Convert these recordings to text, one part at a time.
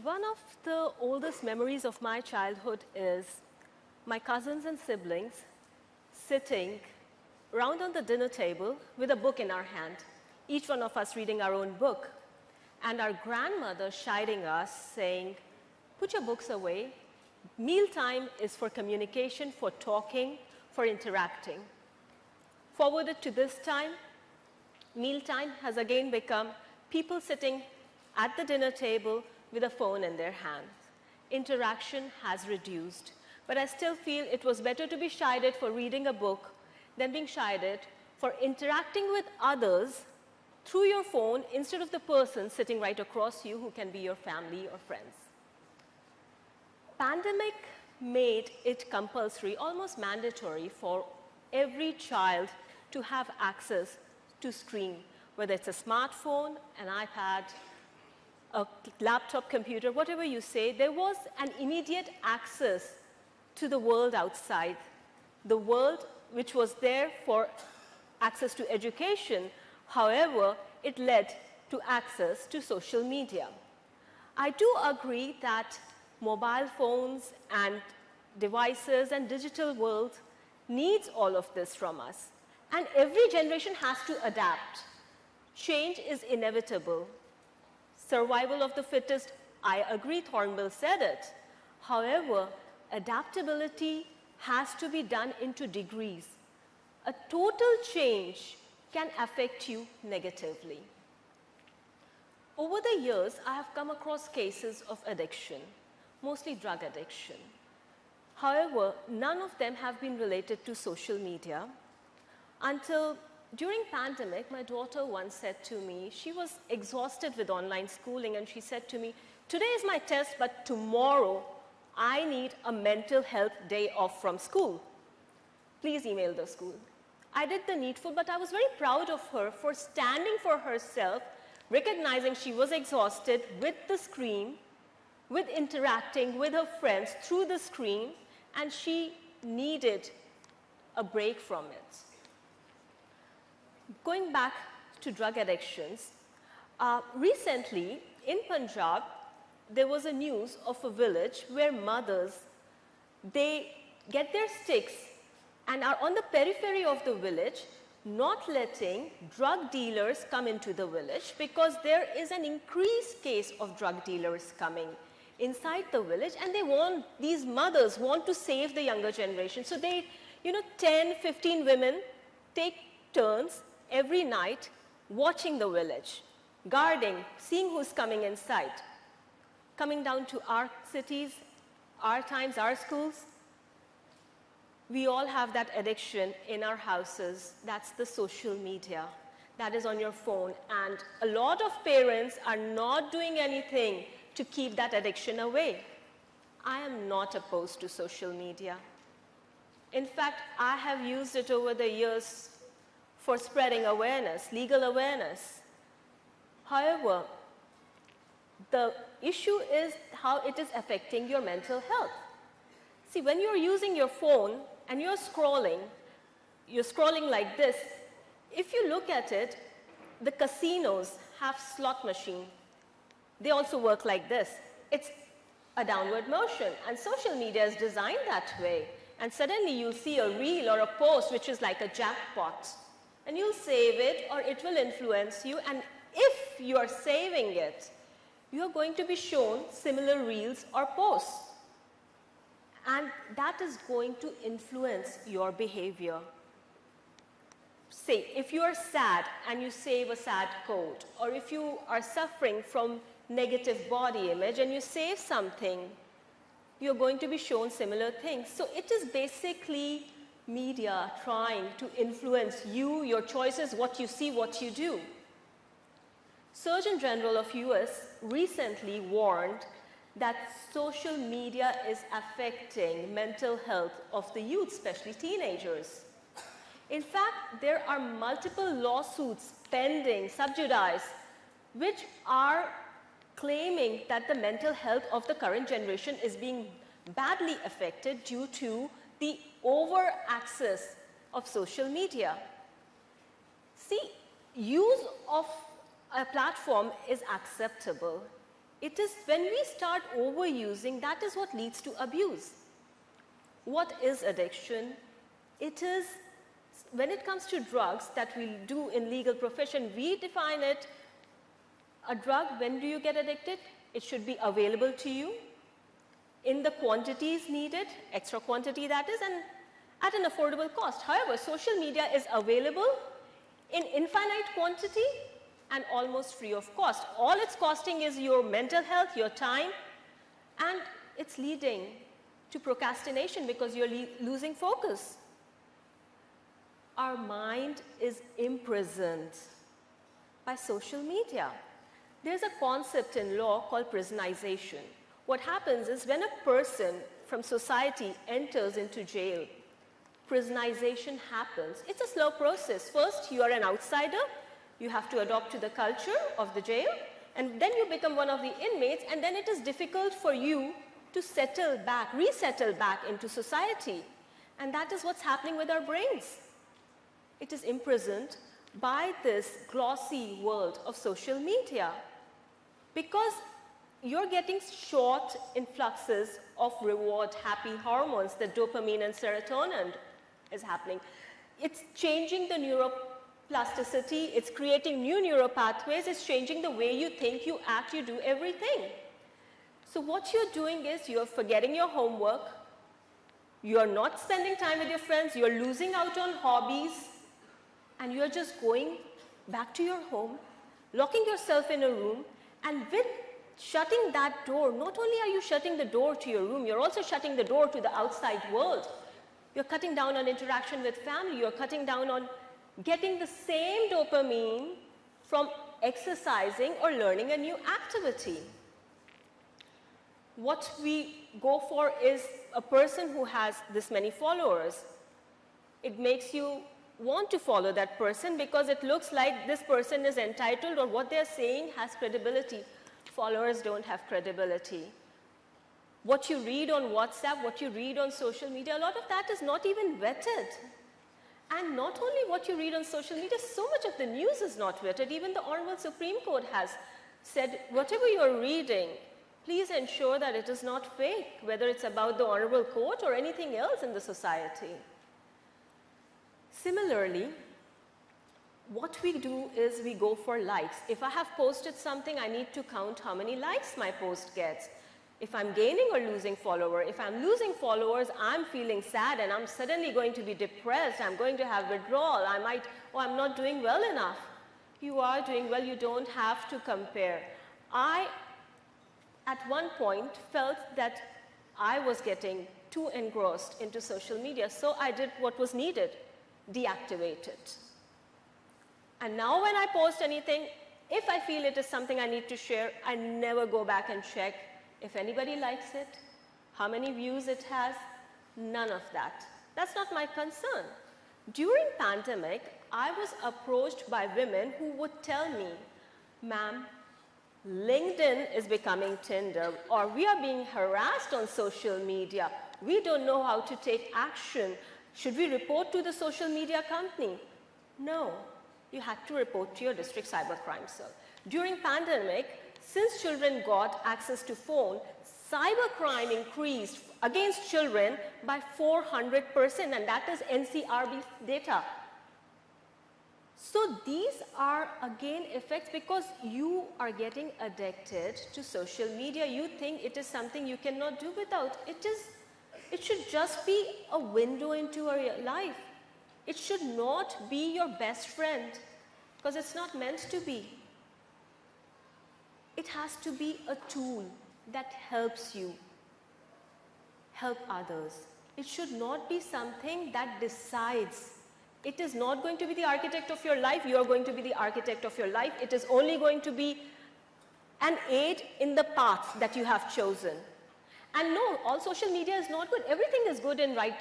one of the oldest memories of my childhood is my cousins and siblings sitting around on the dinner table with a book in our hand, each one of us reading our own book, and our grandmother chiding us, saying, "Put your books away. Mealtime is for communication, for talking, for interacting." Forwarded to this time, mealtime has again become people sitting at the dinner table with a phone in their hands. Interaction has reduced, but I still feel it was better to be chided for reading a book than being chided for interacting with others through your phone instead of the person sitting right across you who can be your family or friends. Pandemic made it compulsory, almost mandatory, for every child to have access to screen, whether it's a smartphone, an iPad, a laptop computer, whatever you say. There was an immediate access to the world outside, the world which was there for access to education. However, it led to access to social media. I do agree that mobile phones and devices and digital world needs all of this from us. And every generation has to adapt. Change is inevitable. Survival of the fittest, I agree, Thornbill said it. However, adaptability has to be done into degrees. A total change can affect you negatively. Over the years, I have come across cases of addiction, mostly drug addiction. However, none of them have been related to social media until during pandemic, my daughter once said to me, she was exhausted with online schooling, and she said to me, "Today is my test, but tomorrow I need a mental health day off from school. Please email the school." I did the needful, but I was very proud of her for standing for herself, recognizing she was exhausted with the screen, with interacting with her friends through the screen, and she needed a break from it. Going back to drug addictions, recently in Punjab, there was a news of a village where mothers, they get their sticks and are on the periphery of the village, not letting drug dealers come into the village because there is an increased case of drug dealers coming inside the village, and these mothers want to save the younger generation. So they, 10, 15 women take turns every night watching the village, guarding, seeing who's coming inside. Coming down to our cities, our times, our schools, we all have that addiction in our houses. That's the social media. That is on your phone. And a lot of parents are not doing anything to keep that addiction away. I am not opposed to social media. In fact, I have used it over the years for spreading awareness, legal awareness. However, the issue is how it is affecting your mental health. See, when you're using your phone and you're scrolling like this, if you look at it, the casinos have slot machine. They also work like this. It's a downward motion, and social media is designed that way. And suddenly you'll see a reel or a post which is like a jackpot. And you'll save it, or it will influence you. And if you are saving it, you're going to be shown similar reels or posts. And that is going to influence your behavior. Say, if you are sad and you save a sad quote, or if you are suffering from negative body image and you save something, you're going to be shown similar things. So it is basically media trying to influence you, your choices, what you see, what you do. Surgeon General of US recently warned that social media is affecting mental health of the youth, especially teenagers. In fact, there are multiple lawsuits pending, sub judice, which are claiming that the mental health of the current generation is being badly affected due to the over access of social media. See, use of a platform is acceptable It is when we start overusing, that is what leads to abuse. What is addiction? It is, when it comes to drugs that we do in legal profession, we define it, a drug, when do you get addicted? It should be available to you in the quantities needed, extra quantity that is, and at an affordable cost. However, social media is available in infinite quantity and almost free of cost. All it's costing is your mental health, your time, and it's leading to procrastination because you're losing focus. Our mind is imprisoned by social media. There's a concept in law called prisonization. What happens is when a person from society enters into jail, prisonization happens. It's a slow process. First, you are an outsider. You have to adopt to the culture of the jail, and then you become one of the inmates, and then it is difficult for you to settle back, resettle back into society. And that is what's happening with our brains. It is imprisoned by this glossy world of social media because you're getting short influxes of reward, happy hormones, the dopamine and serotonin is happening. It's changing the neuroplasticity, it's creating new neural pathways, it's changing the way you think, you act, you do everything. So what you're doing is you're forgetting your homework, you're not spending time with your friends, you're losing out on hobbies, and you're just going back to your home, locking yourself in a room, and with shutting that door, not only are you shutting the door to your room, you're also shutting the door to the outside world. You're cutting down on interaction with family, you're cutting down on getting the same dopamine from exercising or learning a new activity. What we go for is a person who has this many followers. It makes you want to follow that person because it looks like this person is entitled or what they're saying has credibility. Followers don't have credibility. What you read on WhatsApp, what you read on social media, a lot of that is not even vetted. And not only what you read on social media, so much of the news is not vetted. Even the Honorable Supreme Court has said, whatever you're reading, please ensure that it is not fake, whether it's about the Honorable Court or anything else in the society. Similarly, what we do is we go for likes. If I have posted something, I need to count how many likes my post gets. If I'm gaining or losing followers, if I'm losing followers, I'm feeling sad and I'm suddenly going to be depressed, I'm going to have withdrawal, I might, oh, I'm not doing well enough. You are doing well, you don't have to compare. I, at one point, felt that I was getting too engrossed into social media, so I did what was needed, deactivate it. And now when I post anything, if I feel it is something I need to share, I never go back and check if anybody likes it, how many views it has, none of that. That's not my concern. During pandemic, I was approached by women who would tell me, ma'am, LinkedIn is becoming Tinder, or we are being harassed on social media. We don't know how to take action. Should we report to the social media company? No, you had to report to your district cybercrime cell. During pandemic, since children got access to phone, cybercrime increased against children by 400%, and that is NCRB data. So these are again effects because you are getting addicted to social media. You think it is something you cannot do without. It should just be a window into your life. It should not be your best friend because it's not meant to be. It has to be a tool that helps you help others. It should not be something that decides. It is not going to be the architect of your life. You are going to be the architect of your life. It is only going to be an aid in the path that you have chosen. And no, all social media is not good. Everything is good in right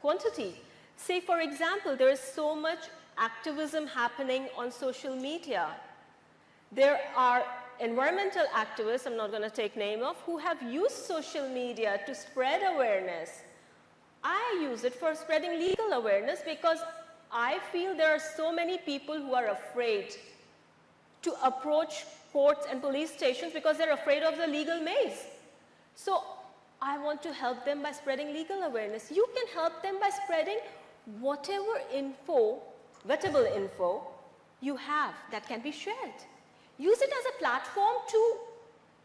quantity. Say, for example, there is so much activism happening on social media. There are environmental activists, I'm not going to take name of, who have used social media to spread awareness. I use it for spreading legal awareness because I feel there are so many people who are afraid to approach courts and police stations because they're afraid of the legal maze. So I want to help them by spreading legal awareness. You can help them by spreading whatever info, vettable info you have that can be shared. Use it as a platform to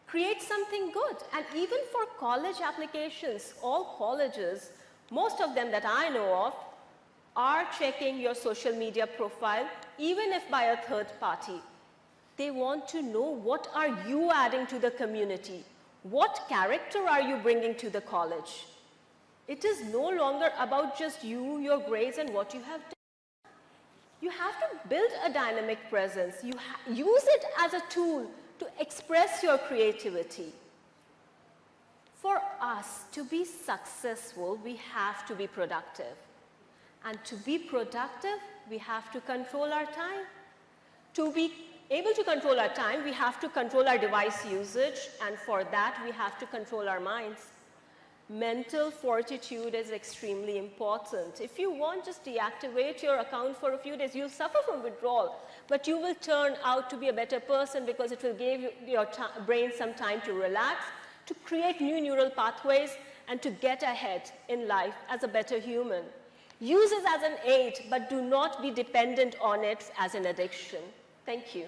create something good. And even for college applications, all colleges, most of them that I know of, are checking your social media profile, even if by a third party. They want to know, what are you adding to the community? What character are you bringing to the college? It is no longer about just you, your grades, and what you have done. You have to build a dynamic presence. You use it as a tool to express your creativity. For us to be successful, we have to be productive. And to be productive, we have to control our time. To be able to control our time, we have to control our device usage, and for that, we have to control our minds. Mental fortitude is extremely important. If you want, just deactivate your account for a few days. You'll suffer from withdrawal, but you will turn out to be a better person because it will give your brain some time to relax, to create new neural pathways, and to get ahead in life as a better human. Use it as an aid, but do not be dependent on it as an addiction. Thank you.